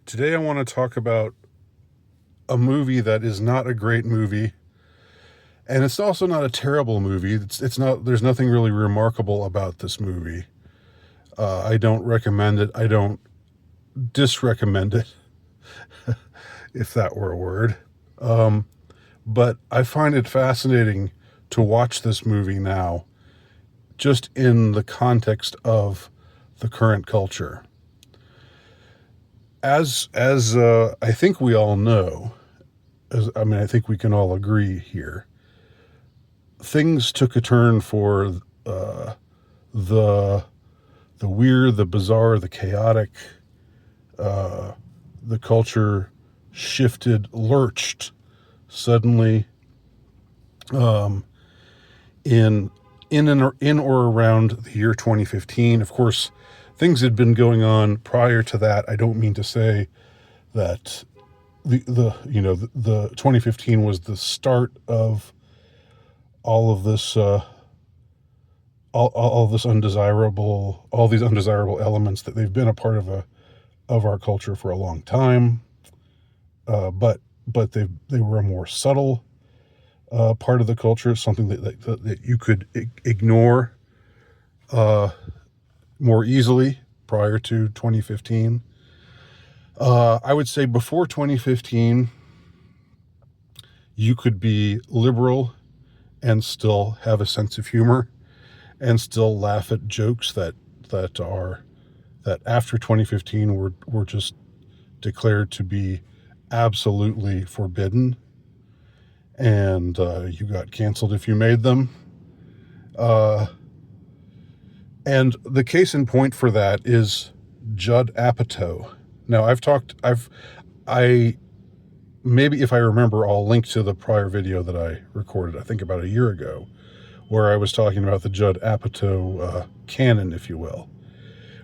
Today I want to talk about a movie that is not a great movie, and it's also not a terrible movie. It's not. There's nothing really remarkable about this movie. I don't recommend it. I don't disrecommend it, if that were a word. But I find it fascinating to watch this movie now, just in the context of the current culture. As I think we all know, I think we can all agree here, things took a turn for the weird, the bizarre, the chaotic. The culture shifted, lurched suddenly, in or around the year 2015. Of course, things had been going on prior to that. I don't mean to say that the 2015 was the start of all of this, all these undesirable elements that they've been a part of our culture for a long time. But they were a more subtle part of the culture, something that you could ignore more easily prior to 2015. I would say before 2015, you could be liberal and still have a sense of humor and still laugh at jokes that after 2015 were just declared to be absolutely forbidden, and you got canceled if you made them. And the case in point for that is Judd Apatow. Now, maybe if I remember, I'll link to the prior video that I recorded, I think about a year ago, where I was talking about the Judd Apatow canon, if you will,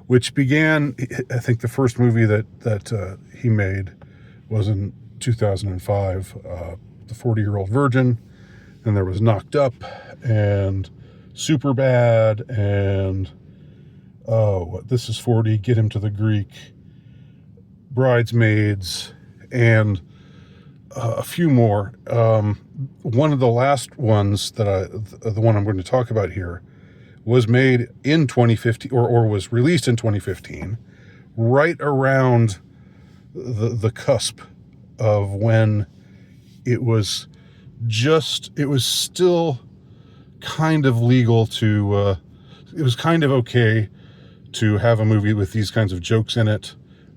which began, I think the first movie that he made was in 2005, The 40-Year-Old Virgin, and there was Knocked Up and Superbad and This Is 40, Get Him to the Greek, Bridesmaids, and a few more. One of the last ones the one I'm going to talk about here, was made in 2015, or was released in 2015, right around the cusp of when it was still kind of legal to, it was kind of okay to have a movie with these kinds of jokes in it.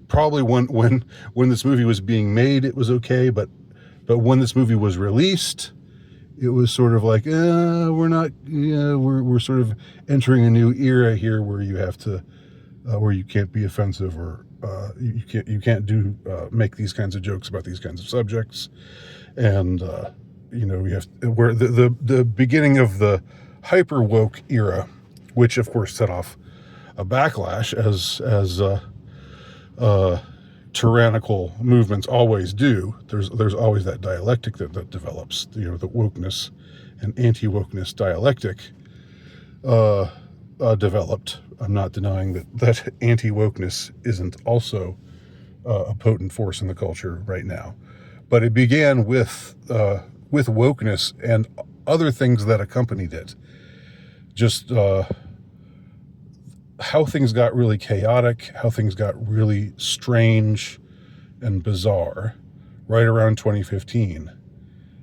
Probably when this movie was being made, it was okay, but when this movie was released, it was sort of like, we're sort of entering a new era here where you have to, where you can't be offensive, or you can't make these kinds of jokes about these kinds of subjects, and you have where the beginning of the hyper woke era, which of course set off a backlash as tyrannical movements always do. There's always that dialectic that develops, the wokeness and anti-wokeness dialectic developed. I'm not denying that anti-wokeness isn't also a potent force in the culture right now, but it began with wokeness and other things that accompanied it. Just how things got really chaotic, how things got really strange and bizarre right around 2015.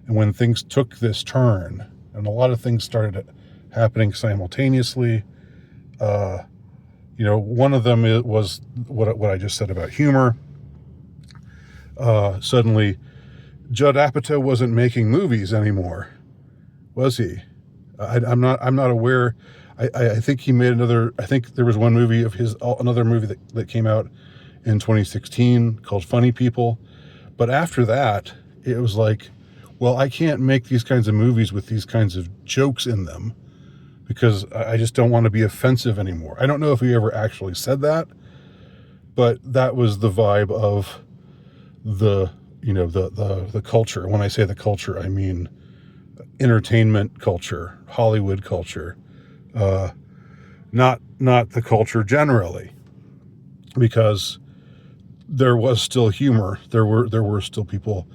And when things took this turn, and a lot of things started happening simultaneously, one of them was what I just said about humor. Suddenly, Judd Apatow wasn't making movies anymore, was he? I'm not aware. I think he made another. I think there was one movie of his, another movie that came out in 2016 called Funny People. But after that, it was like, well, I can't make these kinds of movies with these kinds of jokes in them because I just don't want to be offensive anymore. I don't know if he ever actually said that, but that was the vibe of the culture. When I say the culture, I mean entertainment culture, Hollywood culture, not the culture generally, because there was still humor. There were still people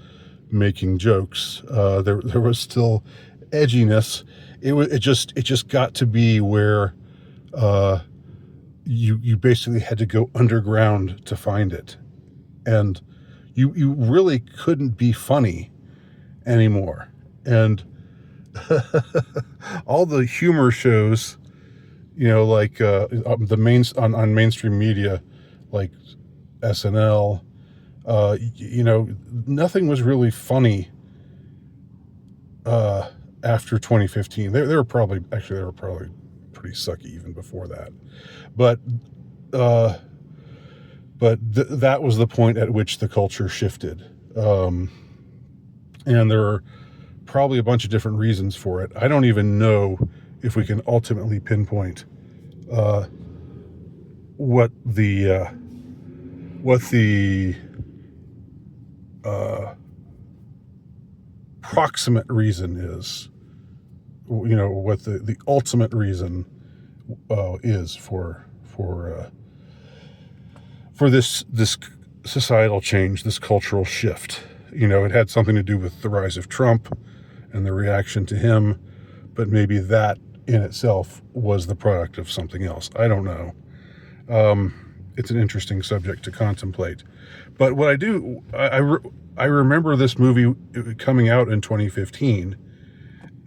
making jokes. There was still edginess. It just got to be where you basically had to go underground to find it, and you really couldn't be funny anymore. And all the humor shows, like on mainstream media, like SNL, nothing was really funny after 2015. They were probably pretty sucky even before that, but that was the point at which the culture shifted, and there are probably a bunch of different reasons for it. I don't even know if we can ultimately pinpoint what the proximate reason is, what the ultimate reason is for this societal change, this cultural shift. It had something to do with the rise of Trump and the reaction to him, but maybe that in itself was the product of something else. I don't know. It's an interesting subject to contemplate. But what I do, I remember this movie coming out in 2015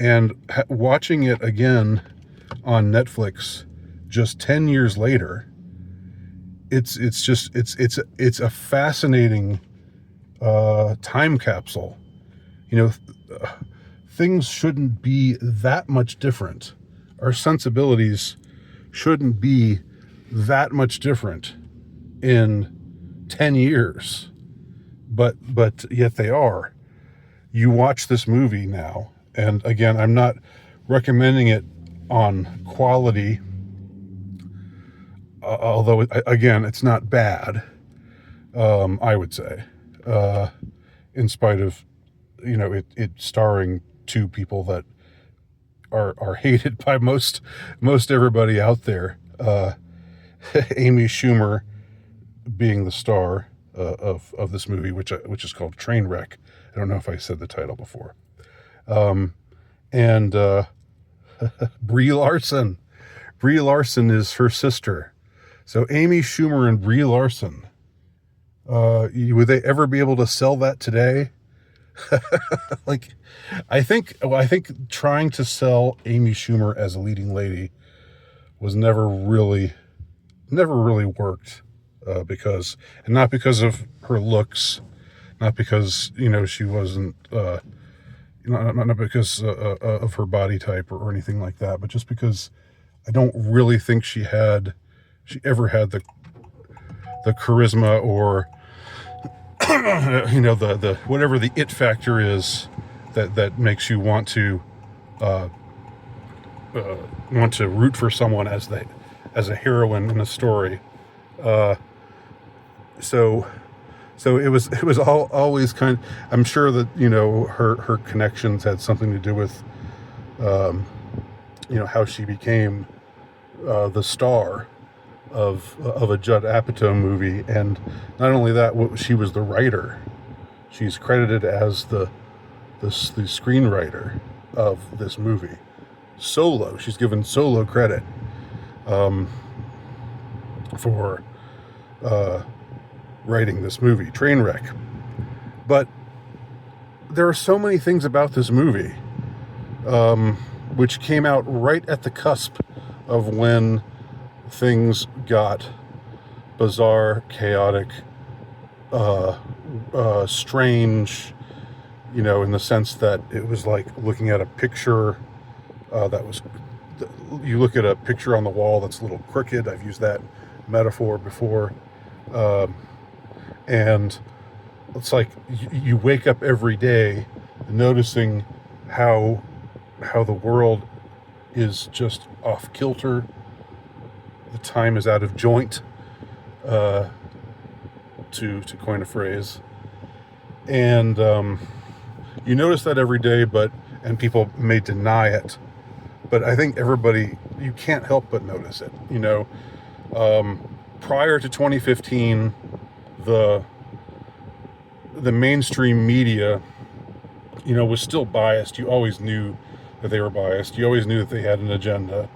and watching it again on Netflix just 10 years later. It's a fascinating time capsule. Things shouldn't be that much different. Our sensibilities shouldn't be that much different in 10 years, but yet they are. You watch this movie now, and again, I'm not recommending it on quality, although again, it's not bad, I would say, in spite of it starring two people that are hated by most everybody out there. Amy Schumer being the star of this movie, which is called Trainwreck. I don't know if I said the title before. And Brie Larson. Brie Larson is her sister. So Amy Schumer and Brie Larson. Would they ever be able to sell that today? I think trying to sell Amy Schumer as a leading lady was never really worked, not because of her looks, not because she wasn't not because of her body type or anything like that, but just because I don't really think she ever had the charisma or the whatever the it factor is that makes you want to root for someone as a heroine in a story. So it was always kind of, I'm sure that her connections had something to do with how she became the star of a Judd Apatow movie. And not only that, she was the writer. She's credited as the screenwriter of this movie. Solo. She's given solo credit for writing this movie, Trainwreck. But there are so many things about this movie which came out right at the cusp of when things got bizarre, chaotic, strange, in the sense that it was like looking at a picture you look at a picture on the wall that's a little crooked. I've used that metaphor before. And it's like you wake up every day noticing how the world is just off kilter. The time is out of joint, to coin a phrase. And you notice that every day, and people may deny it, but I think you can't help but notice it. Prior to 2015, the mainstream media, was still biased. You always knew that they were biased. You always knew that they had an agenda.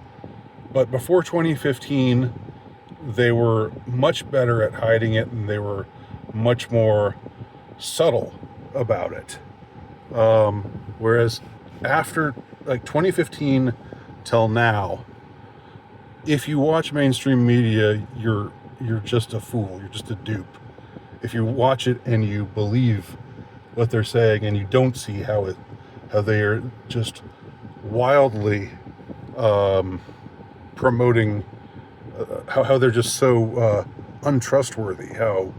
But before 2015, they were much better at hiding it, and they were much more subtle about it. Whereas after 2015 till now, if you watch mainstream media, you're just a fool. You're just a dupe. If you watch it and you believe what they're saying, and you don't see how they are just wildly promoting, how they're just so untrustworthy, how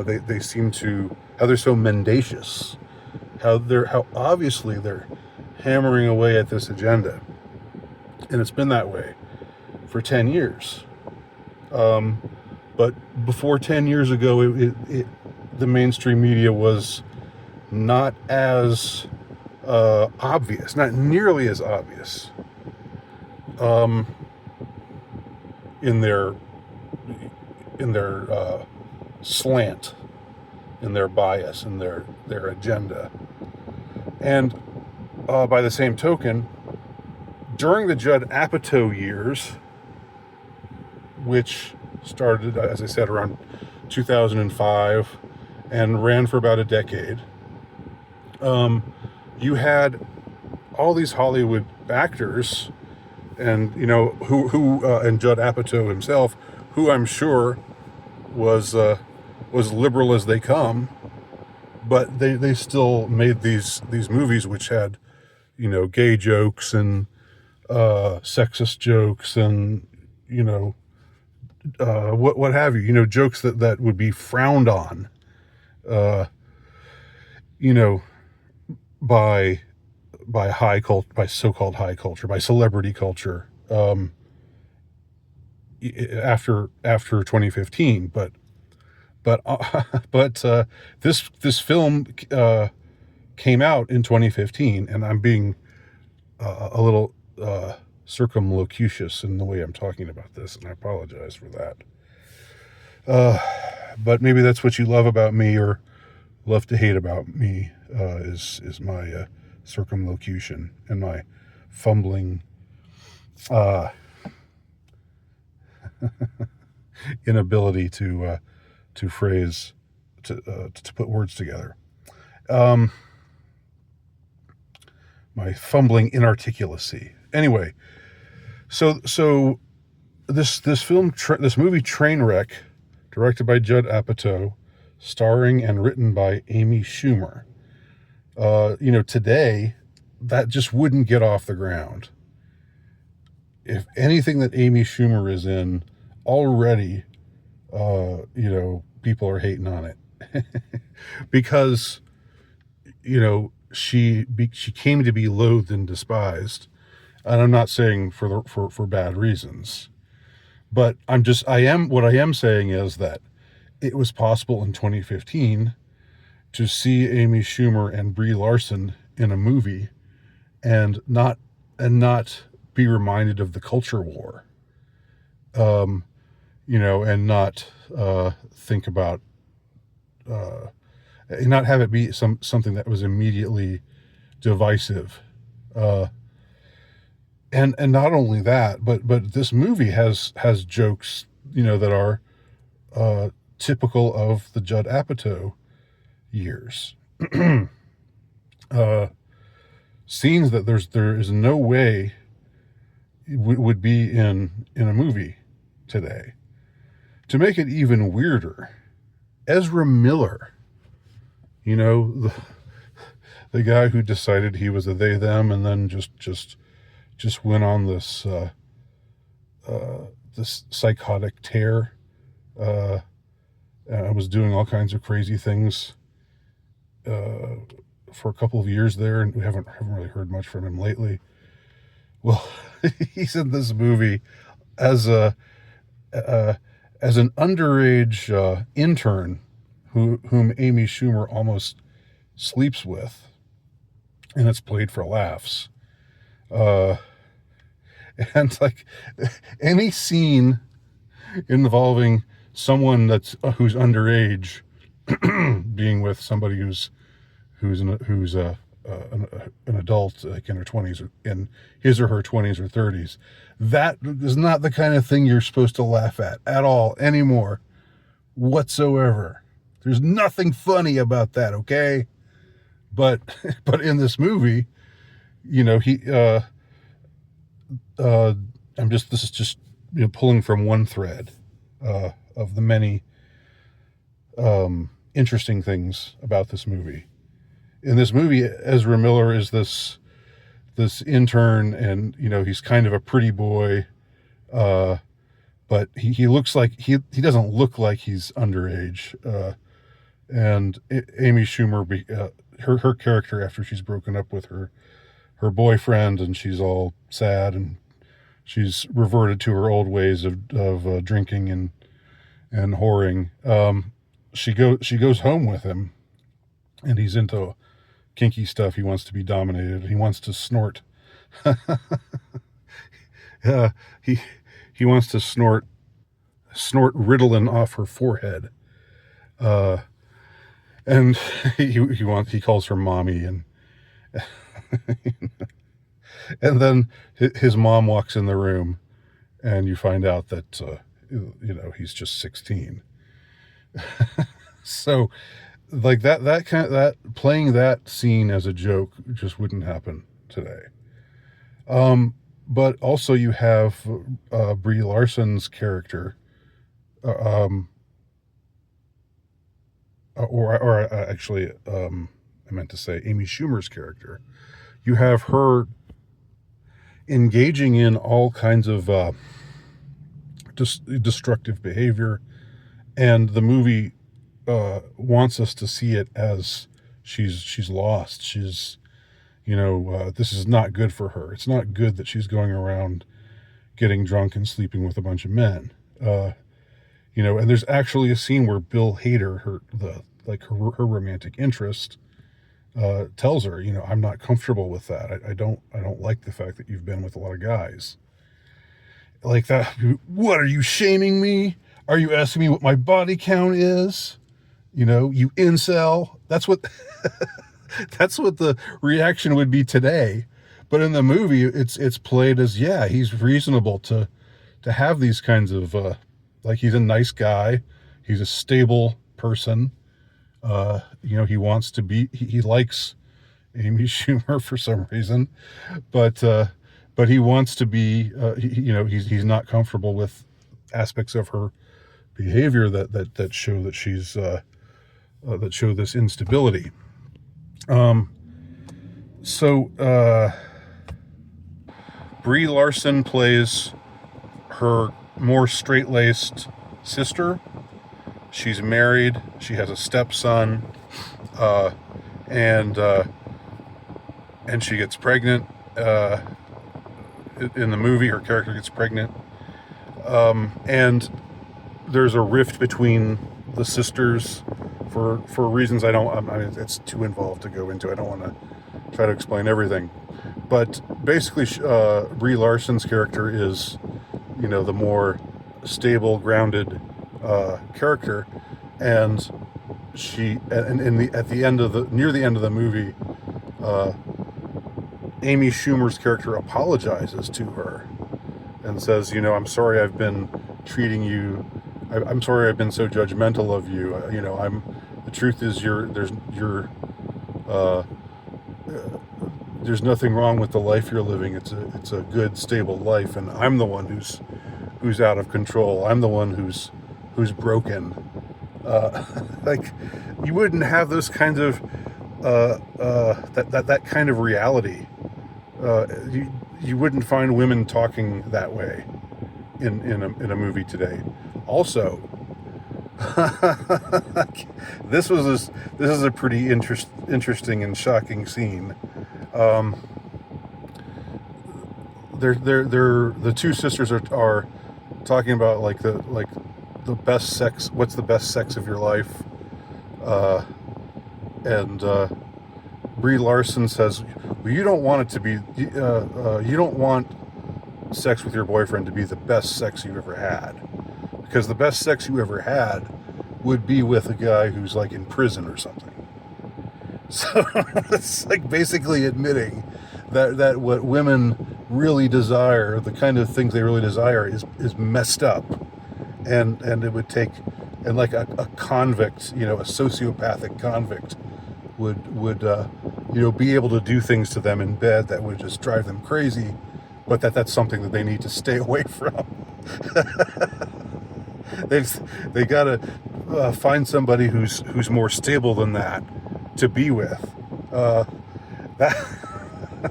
they seem to, how they're so mendacious, how obviously they're hammering away at this agenda, and it's been that way for 10 years. But before 10 years ago, the mainstream media was not as obvious, not nearly as obvious in their slant, in their bias, in their agenda. And by the same token, during the Judd Apatow years, which started, as I said, around 2005 and ran for about a decade, you had all these Hollywood actors, and who and Judd Apatow himself, who I'm sure was liberal as they come, but they still made these movies which had gay jokes and sexist jokes and what have you, jokes that would be frowned on by by so-called high culture, by celebrity culture, after 2015. But this film came out in 2015, and I'm being a little circumlocucious in the way I'm talking about this, and I apologize for that. But maybe that's what you love about me, or love to hate about me, is my circumlocution and my fumbling inability to phrase, to put words together. My fumbling inarticulacy. Anyway, so this film, this movie Trainwreck, directed by Judd Apatow, starring and written by Amy Schumer. Today, that just wouldn't get off the ground. If anything that Amy Schumer is in, already, people are hating on it. Because, she came to be loathed and despised. And I'm not saying for bad reasons. But what I am saying is that it was possible in 2015 to see Amy Schumer and Brie Larson in a movie and not be reminded of the culture war, and not think about, not have it be something that was immediately divisive. And not only that, but this movie has jokes, that are typical of the Judd Apatow years. Scenes that there is no way would be in a movie today. To make it even weirder, Ezra Miller, the guy who decided he was a they them, and then just went on this this psychotic tear, and was doing all kinds of crazy things for a couple of years there, and we haven't really heard much from him lately. Well, he's in this movie as an underage intern whom Amy Schumer almost sleeps with, and it's played for laughs. And any scene involving someone who's underage being with somebody who's an adult, like in her 20s, in his or her 20s or 30s. That is not the kind of thing you're supposed to laugh at all anymore, whatsoever. There's nothing funny about that, okay? But but in this movie, he this is just pulling from one thread of the many interesting things about this movie. In this movie, Ezra Miller is this intern, and he's kind of a pretty boy, but he looks like he doesn't look like he's underage. And Amy Schumer, her character, after she's broken up with her boyfriend and she's all sad and she's reverted to her old ways of drinking and whoring, she goes home with him, and he's into kinky stuff. He wants to be dominated. He wants to snort. He wants to snort Ritalin off her forehead. And he calls her mommy, and and then his mom walks in the room, and you find out that he's just 16. So like that playing that scene as a joke just wouldn't happen today. But also you have Brie Larson's character, actually, I meant to say Amy Schumer's character. You have her engaging in all kinds of destructive behavior, and the movie wants us to see it as she's lost. She's this is not good for her. It's not good that she's going around getting drunk and sleeping with a bunch of men. And there's actually a scene where Bill Hader, her romantic interest, tells her, I'm not comfortable with that. I don't like the fact that you've been with a lot of guys like that. What, are you shaming me? Are you asking me what my body count is? You incel. That's what that's what the reaction would be today. But in the movie, it's played as, yeah, he's reasonable to have these kinds of he's a nice guy, he's a stable person. He wants to be. He likes Amy Schumer for some reason, but he wants to be. He's not comfortable with aspects of her behavior that show that she's that show this instability. Brie Larson plays her more straight-laced sister. She's married. She has a stepson, and she gets pregnant. In the movie, her character gets pregnant, and there's a rift between the sisters for reasons it's too involved to go into. I don't want to try to explain everything, but basically, Brie Larson's character is, the more stable, grounded character, and near the end of the movie, Amy Schumer's character apologizes to her and says, I'm sorry I've been treating you. I'm sorry I've been so judgmental of you. The truth is there's nothing wrong with the life you're living. It's a good, stable life, and I'm the one who's out of control. I'm the one who's broken. You wouldn't have those kinds of that kind of reality. You wouldn't find women talking that way in a movie today. Also, this is a pretty interesting and shocking scene. The two sisters are talking about the best sex. What's the best sex of your life? And Brie Larson says, well, you don't want it to be. You don't want sex with your boyfriend to be the best sex you've ever had, because the best sex you ever had would be with a guy who's like in prison or something. So it's like basically admitting that what women really desire, the kind of things they really desire, is messed up, and it would take, and like a convict, a sociopathic convict would be able to do things to them in bed that would just drive them crazy, but that's something that they need to stay away from. They gotta find somebody who's more stable than that to be with.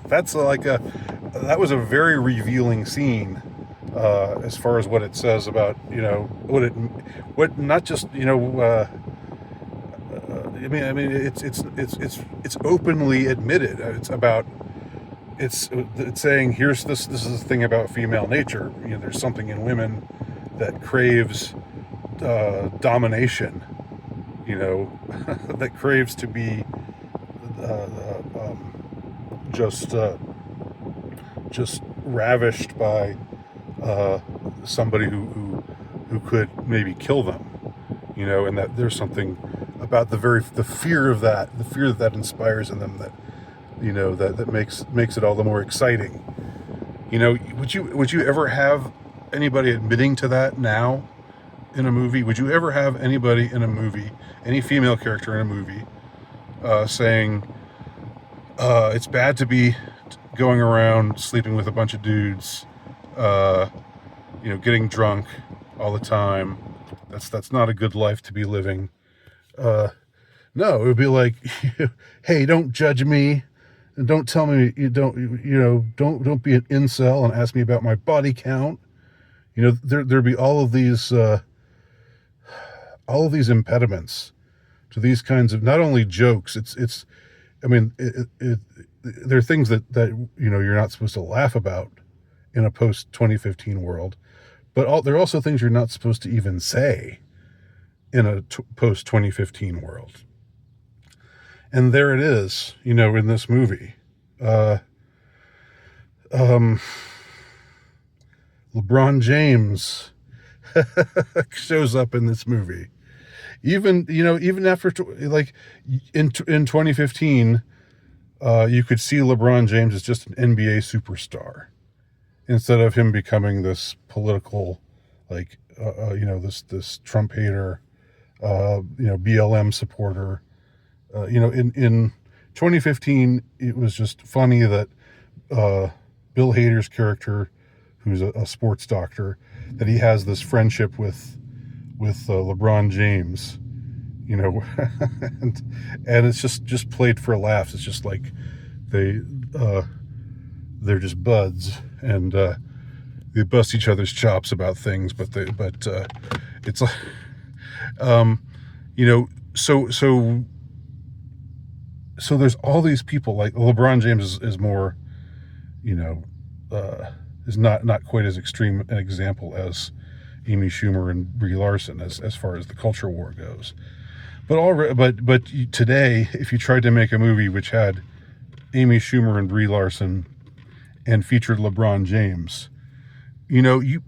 That was a very revealing scene, as far as what it says about what not just it's openly admitted. It's saying, this is the thing about female nature. There's something in women that craves domination. That craves to be just ravished by somebody who could maybe kill them. And that there's something about the fear that inspires in them that makes it all the more exciting. Would you ever have anybody admitting to that now in a movie? Would you ever have anybody in a movie, any female character in a movie, saying it's bad to be going around sleeping with a bunch of dudes, getting drunk all the time? That's not a good life to be living. No, it would be like, hey, don't judge me, and don't tell me don't be an incel and ask me about my body count. There'd be all of these impediments to these kinds of, not only jokes. There are things that you're not supposed to laugh about in a post 2015 world, but there are also things you're not supposed to even say in a post 2015 world. And there it is, in this movie. LeBron James shows up in this movie. Even after, like, in 2015, you could see LeBron James as just an NBA superstar, instead of him becoming this political, like, this Trump hater, BLM supporter. In 2015, it was just funny that Bill Hader's character, who's a sports doctor, that he has this friendship with LeBron James, and it's just played for laughs. It's just like they're just buds, and they bust each other's chops about things, but it's like, so there's all these people. Like LeBron James is more, is not quite as extreme an example as Amy Schumer and Brie Larson as far as the culture war goes. But today, if you tried to make a movie which had Amy Schumer and Brie Larson and featured LeBron James,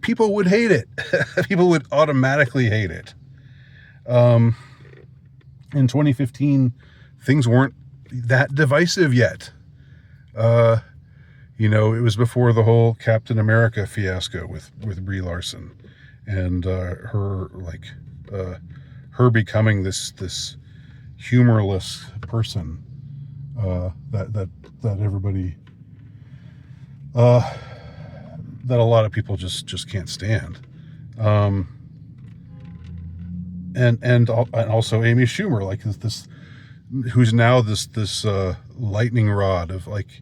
people would hate it. People would automatically hate it. In 2015, things weren't that divisive yet. It was before the whole Captain America fiasco with Brie Larson, and her becoming this humorless person that everybody that a lot of people just can't stand. And also Amy Schumer, like this who's now this lightning rod of, like,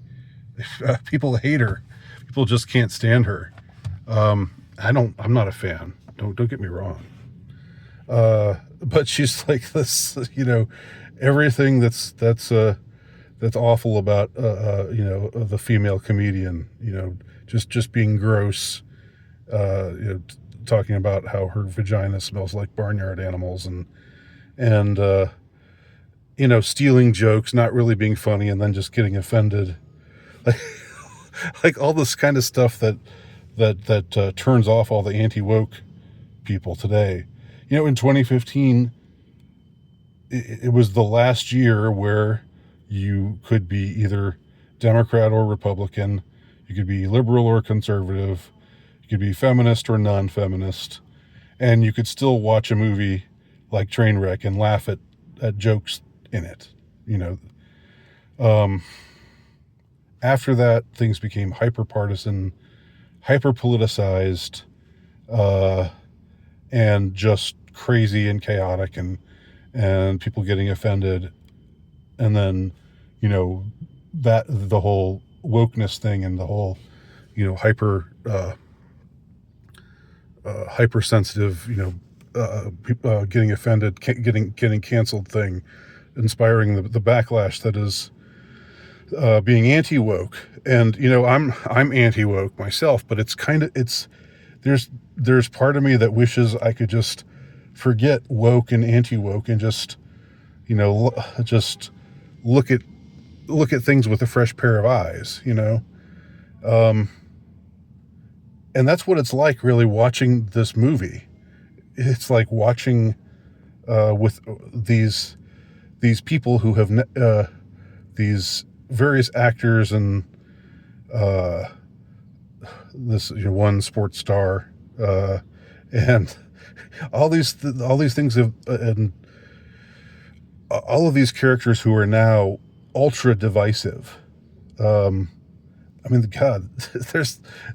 people hate her. People just can't stand her. I'm not a fan. Don't get me wrong. But she's like this, everything that's awful about, the female comedian, just being gross, talking about how her vagina smells like barnyard animals, and stealing jokes, not really being funny, and then just getting offended. Like all this kind of stuff that turns off all the anti-woke people today. In 2015, it was the last year where you could be either Democrat or Republican, you could be liberal or conservative, you could be feminist or non-feminist, and you could still watch a movie like Trainwreck and laugh at jokes in it. After that, things became hyper-partisan, hyper-politicized, and just crazy and chaotic, and people getting offended. And then, that the whole wokeness thing and the whole, hypersensitive, getting offended, getting canceled thing, inspiring the backlash that is being anti-woke. And I'm anti-woke myself, but there's part of me that wishes I could just forget woke and anti-woke and just just look at things with a fresh pair of eyes. And that's what it's like really watching this movie. It's like watching with these people who have these various actors and this one sports star and all these things have and all of these characters who are now ultra divisive. God,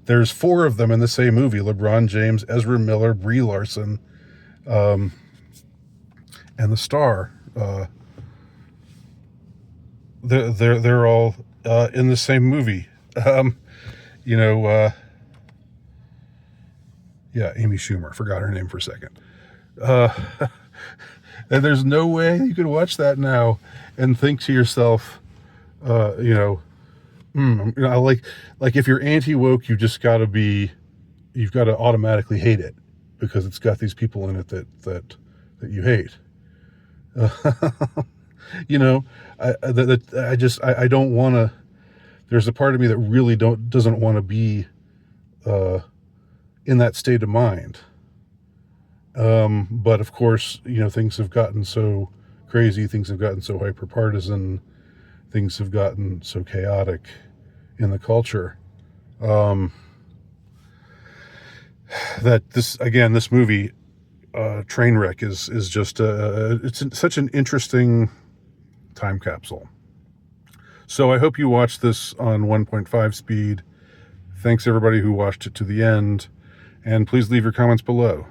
there's 4 of them in the same movie: LeBron James, Ezra Miller, Brie Larson, and the star. They're all in the same movie. Amy Schumer. Forgot her name for a second. And there's no way you could watch that now and think to yourself, like if you're anti-woke, you've got to automatically hate it because it's got these people in it that you hate. I don't want to. There's a part of me that really doesn't want to be in that state of mind. But of course, things have gotten so crazy, things have gotten so hyper-partisan, things have gotten so chaotic in the culture, that this movie, Trainwreck, is just it's such an interesting time capsule. So I hope you watched this on 1.5 speed. Thanks everybody who watched it to the end, and please leave your comments below.